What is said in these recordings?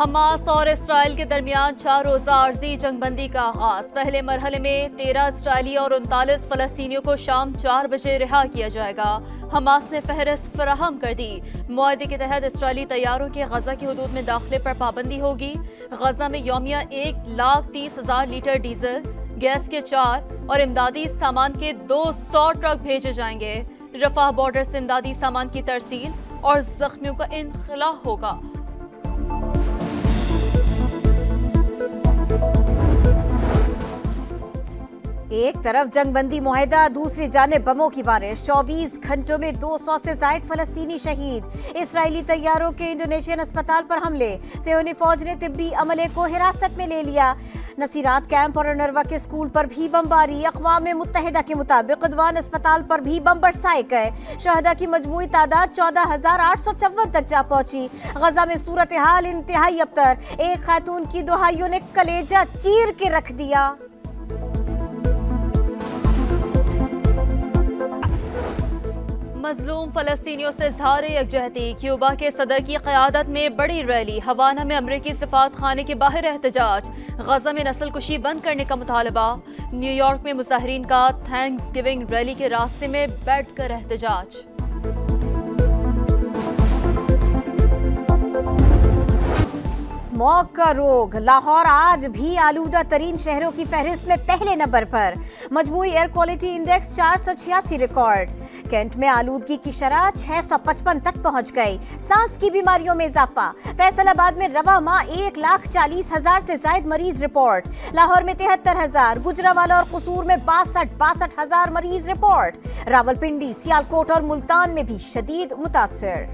Hamas और Israel के दरमियान 4 रोजा आर्जी जंगबंदी का आगाज। पहले मरहले में 13 इसराइली और 39 फलस्तीनियों को शाम 4 बजे रिहा किया जाएगा। हमास ने फहरिस्त फराहम कर दी। मुआहदे के तहत इसराइली तैयारों के गजा की हदूद में दाखिले पर पाबंदी होगी। गजा में यौमिया 1,30,000 लीटर डीजल, गैस के 4 और इमदादी सामान के 200 ट्रक भेजे जाएंगे। रफाह बॉर्डर से इमदादी सामान की तरसील और जख्मियों का इनखला होगा। एक तरफ जंगबंदी मुआहदा, दूसरी जानिब बमों की बारिश। 24 घंटों में 200 से ज्यादा फलस्तीनी शहीद। इसराइली तैयारों के इंडोनेशियन अस्पताल पर हमले। सियोनी फौज ने तिब्बी अमले को हिरासत में ले लिया। नसीरात कैंप और अनरवा के स्कूल पर भी बमबारी। अक़वाम मुत्तहिदा के मुताबिक क़दवान अस्पताल पर भी बम बरसाए गए। शहदा की मजमूई तादाद 14,854 तक जा पहुंची। गजा में सूरत हाल इंतहाई अबतर। एक खातून की दुहाइयों ने कलेजा चीर के रख दिया। मजलूम फलस्तीनियों से इज़हार यकजहती। क्यूबा के सदर की क़यादत में बड़ी रैली। हवाना में अमरीकी सफारत खाने के बाहर एहतजाज। गजा में नस्ल कुशी बंद करने का मुतालबा। न्यूयॉर्क में मुजाहिरीन का थैंक्स गिविंग रैली के रास्ते में बैठकर एहतजाज। स्मॉग का रोग। लाहौर आज भी आलूदा तरीन शहरों की फहरिस्त में पहले नंबर पर। मजमूई air quality index 486 record. Cantt में आलूदगी की शरह 655 तक पहुंच गई। सांस की बीमारियों में इजाफा। फैसलाबाद में रवा माह 1,40,000 से ज्यादा मरीज रिपोर्ट। लाहौर में 73,000, गुजरावाला और कसूर में 62,000 मरीज रिपोर्ट। रावलपिंडी, सियालकोट और मुल्तान में भी शदीद मुतासिर।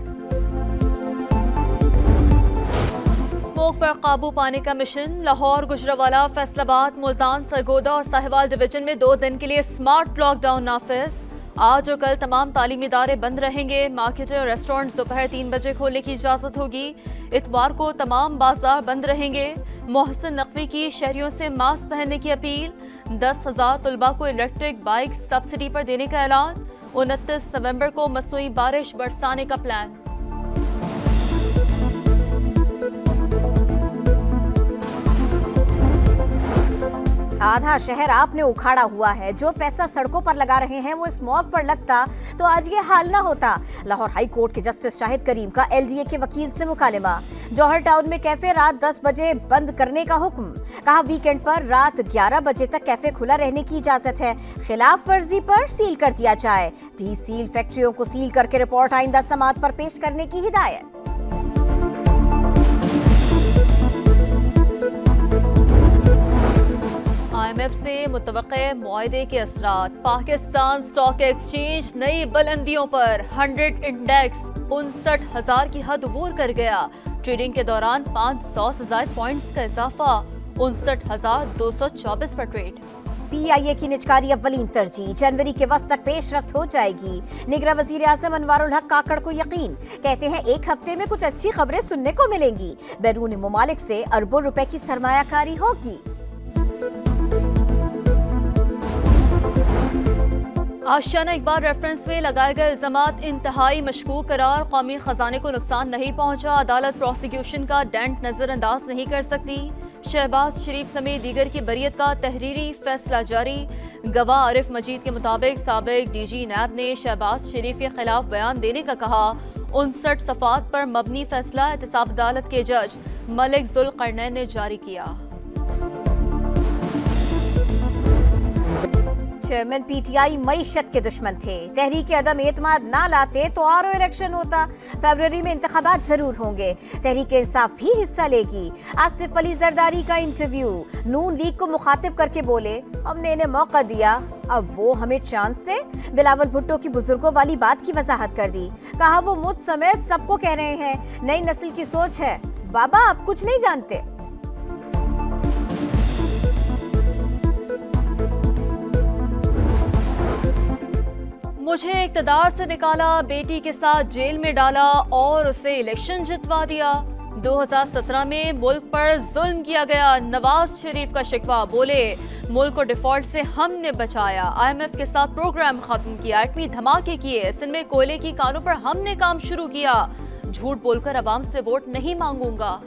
स्मोक पर काबू पाने का मिशन। लाहौर, गुजरावाला, फैसलाबाद, मुल्तान, सरगोदा और साहिवाल डिवीजन में 2 दिन के लिए स्मार्ट लॉकडाउन नाफिज। आज और कल तमाम तालीमी इदारे बंद रहेंगे। मार्केट और रेस्टोरेंट दोपहर 3 बजे खोलने की इजाजत होगी। इतवार को तमाम बाजार बंद रहेंगे। मोहसिन नकवी की शहरियों से मास्क पहनने की अपील। 10,000 तलबा को इलेक्ट्रिक बाइक सब्सिडी पर देने का ऐलान। 29 नवंबर को मसनूई बारिश बरसाने का प्लान। आधा शहर आपने उखाड़ा हुआ है। जो पैसा सड़कों पर लगा रहे हैं वो स्मॉग पर लगता तो आज ये हाल ना होता। लाहौर हाई कोर्ट के जस्टिस शाहिद करीम का LDA के वकील से मुकालमा। जौहर टाउन में कैफे रात 10 बजे बंद करने का हुक्म। कहा वीकेंड पर रात 11 बजे तक कैफे खुला रहने की इजाजत है। खिलाफ वर्जी पर सील कर दिया जाए। टी सील फैक्ट्रियों को सील करके रिपोर्ट आइंदा समात पर पेश करने की हिदायत। IMF से मुतवक्के मुआहदे के असरात। पाकिस्तान स्टॉक एक्सचेंज नई बुलंदियों पर। 100 इंडेक्स 59,000 की हद अबूर कर गया। ट्रेडिंग के दौरान 500 से ज्यादा पॉइंट्स का इजाफा। 59,224 पर ट्रेड। PIA की निजकारी अव्वलीन तरजीह। जनवरी के वस्त तक पेशरफ्त हो जाएगी। निगरान वजीर आज़म अनवारुल हक काकड़ को यकीन। कहते हैं 1 हफ्ते में कुछ अच्छी खबरें सुनने को मिलेंगी। बैरून मुमालिक से अरबों रुपए की सरमायाकारी होगी। आशियाना इकबाल रेफरेंस में लगाए गए इल्जामात इंतहाई मशकूक करार। कौमी खजाने को नुकसान नहीं पहुंचा। अदालत प्रोसिक्यूशन का डेंट नजरअंदाज नहीं कर सकती। शहबाज शरीफ समेत दीगर की बरियत का तहरीरी फैसला जारी। गवाह आरिफ मजीद के मुताबिक साबिक DG नैब ने शहबाज शरीफ के खिलाफ बयान देने का कहा। 59 सफात पर मबनी फैसला एहतसाब अदालत के जज मलिक जुल्करनैन ने जारी किया। चेयरमैन PTI मईशत के दुश्मन थे। तहरीक अदम एतमाद ना लाते तो और इलेक्शन होता। फरवरी में इंतखाबात जरूर होंगे। तहरीक इंसाफ भी हिस्सा लेगी। आसिफ अली जरदारी का इंटरव्यू। नून लीग को मुखातिब करके बोले हमने इन्हें मौका दिया, अब वो हमें चांस दे। बिलावल भुट्टो की बुजुर्गों वाली बात की वजाहत कर दी। कहा वो मुझ समेत सबको कह रहे हैं नई नस्ल की सोच है, बाबा आप कुछ नहीं जानते। मुझे इक़्तिदार से निकाला, बेटी के साथ जेल में डाला और उसे इलेक्शन जितवा दिया। 2017 में मुल्क पर जुल्म किया गया। नवाज शरीफ का शिकवा। बोले मुल्क को डिफॉल्ट से हमने बचाया। IMF के साथ प्रोग्राम खत्म किया। एटमी धमाके किए। सिंध में कोयले की कानों पर हमने काम शुरू किया। झूठ बोलकर अवाम से वोट नहीं मांगूंगा।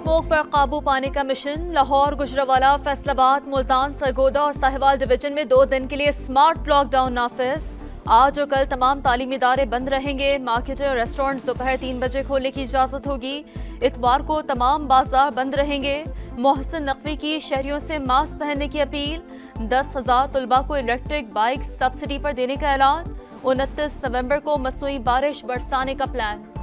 स्मोक पर काबू पाने का मिशन। लाहौर, गुजरावाला, फैसलाबाद, मुल्तान, सरगोदा और साहिवाल डिवीजन में 2 दिन के लिए स्मार्ट लॉकडाउन नाफिज। आज और कल तमाम तालीमी इदारे बंद रहेंगे। मार्केटें और रेस्टोरेंट दोपहर 3 बजे खोलने की इजाजत होगी। इतवार को तमाम बाजार बंद रहेंगे। मोहसिन नकवी की शहरियों से मास्क पहनने की अपील। 10,000 तलबा को इलेक्ट्रिक बाइक सब्सिडी पर देने का ऐलान। 29 नवंबर को मसनूई बारिश बरसाने का प्लान।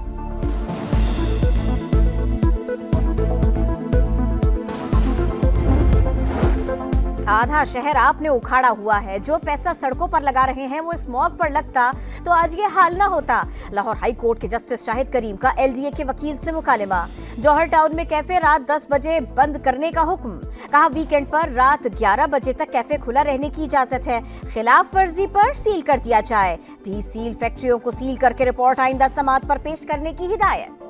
आधा शहर आपने उखाड़ा हुआ है। जो पैसा सड़कों पर लगा रहे हैं वो स्मॉग पर लगता तो आज ये हाल ना होता। लाहौर हाई कोर्ट के जस्टिस शाहिद करीम का LDA के वकील से मुकालमा। जौहर टाउन में कैफे रात 10 बजे बंद करने का हुक्म। कहा वीकेंड पर रात 11 बजे तक कैफे खुला रहने की इजाजत है। खिलाफ वर्जी पर सील कर दिया जाए। डी सील फैक्ट्रियों को सील करके रिपोर्ट आइंदा समात पर पेश करने की हिदायत।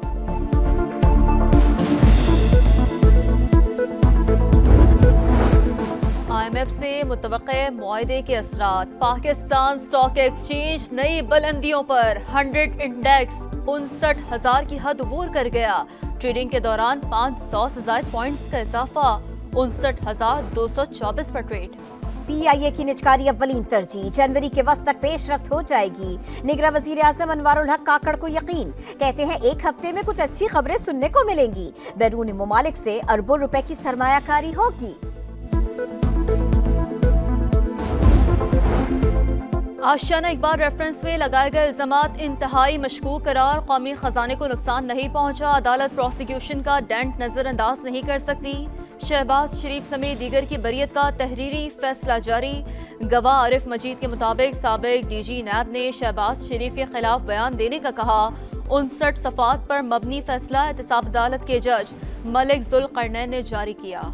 IMF से मुतवक्के मुआहदे के असरात। पाकिस्तान स्टॉक एक्सचेंज नई बुलंदियों पर। 100 इंडेक्स 59,000 की हद अबूर कर गया। ट्रेडिंग के दौरान 500 से ज्यादा पॉइंट्स का इजाफा। 59,224 पर ट्रेड। PIA की निजकारी अव्वलीन तरजीह। जनवरी के वस्त तक पेशरफ्त हो जाएगी। निगरां वजीर आजम अनवारुल हक काकड़ को यकीन। कहते हैं 1 हफ्ते में कुछ अच्छी खबरें सुनने को मिलेंगी। बैरून मुमालिक से अरबों रुपए की सरमायाकारी होगी। आशियाना इकबाल रेफरेंस में लगाए गए इल्जामात इंतहाई मशकूक करार। कौमी खजाने को नुकसान नहीं पहुंचा। अदालत प्रोसिक्यूशन का डेंट नजरअंदाज नहीं कर सकती। शहबाज शरीफ समेत दीगर की बरियत का तहरीरी फैसला जारी। गवाह आरिफ मजीद के मुताबिक साबिक DG नैब ने शहबाज शरीफ के खिलाफ बयान देने का कहा। 59 सफात पर मबनी फैसला एहतसाब अदालत के जज मलिक जुल्करनैन ने जारी किया।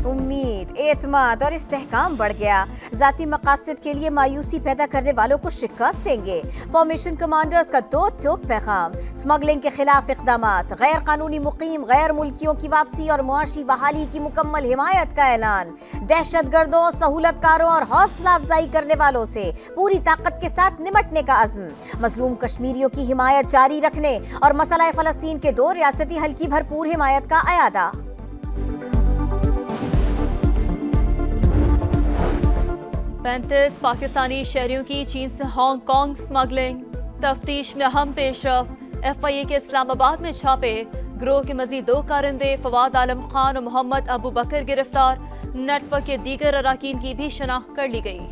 उम्मीद, एतमाद और इस्तेहकाम बढ़ गया। जाती मकासद के लिए मायूसी पैदा करने वालों को शिकस्त देंगे। फॉर्मेशन कमांडर्स का 2 टोक पैगाम। स्मगलिंग के खिलाफ इक़दामात। गैर कानूनी मुकीम गैर मुल्कियों की वापसी और मुआशी बहाली की मुकम्मल हिमायत का ऐलान। दहशतगर्दों, सहूलतकारों और हौसला अफजाई करने वालों से पूरी ताकत के साथ निमटने का अज़्म। मजलूम कश्मीरियों की हिमायत जारी रखने और मसला फ़लस्तीन के 2 रियासती हल की भरपूर हिमायत का अयादा। 35 पाकिस्तानी शहरियों की चीन से हांगकांग स्मगलिंग। तफ्तीश में अहम पेशरफ। FIA के इस्लामाबाद में छापे। गिरोह के मजीद 2 कारिंदे फवाद आलम खान और मोहम्मद अबू बकर गिरफ्तार। नेटवर्क के दीगर अराकीन की भी शनाख्त कर ली गई।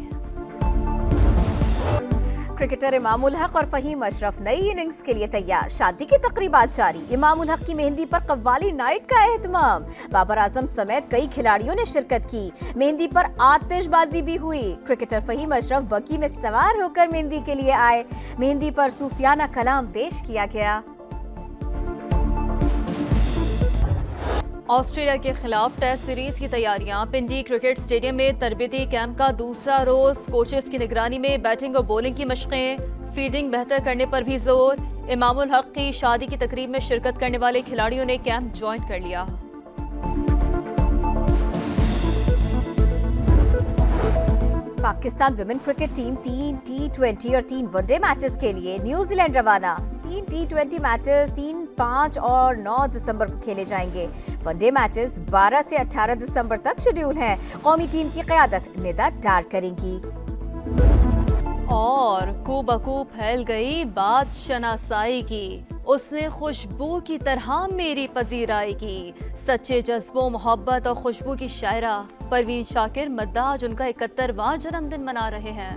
क्रिकेटर इमामुल हक और फहीम अशरफ नई इनिंग्स के लिए तैयार। शादी की तकरीबात जारी। इमामुल हक की मेहंदी पर कव्वाली नाइट का एहतमाम। बाबर आजम समेत कई खिलाड़ियों ने शिरकत की। मेहंदी पर आतिशबाजी भी हुई। क्रिकेटर फहीम अशरफ बग्गी में सवार होकर मेहंदी के लिए आए। मेहंदी पर सूफियाना कलाम पेश किया गया। ऑस्ट्रेलिया के खिलाफ टेस्ट सीरीज की तैयारियां। पिंडी क्रिकेट स्टेडियम में तरबियती कैंप का दूसरा रोज। कोचेस की निगरानी में बैटिंग और बॉलिंग की मशकें। फील्डिंग बेहतर करने पर भी जोर। इमामुल हक की शादी की तकरीब में शिरकत करने वाले खिलाड़ियों ने कैंप ज्वाइन कर लिया। Pakistan women cricket team 3 T20 और 3 वनडे मैचेस के लिए न्यूजीलैंड रवाना। 3 T20 मैचेस 3, 5 और 9 दिसंबर को खेले जाएंगे। वनडे मैचेस 12 से 18 दिसंबर तक शेड्यूल हैं। कौमी टीम की क़यादत निदा डार करेंगी। और कूबकू फैल गई बात शनासाई की। उसने खुशबू की तरह मेरी पजीराई की। सच्चे जज्बों, मोहब्बत और खुशबू की शायरा परवीन शाकिर मद्दाह आज उनका 71वां जन्मदिन मना रहे हैं।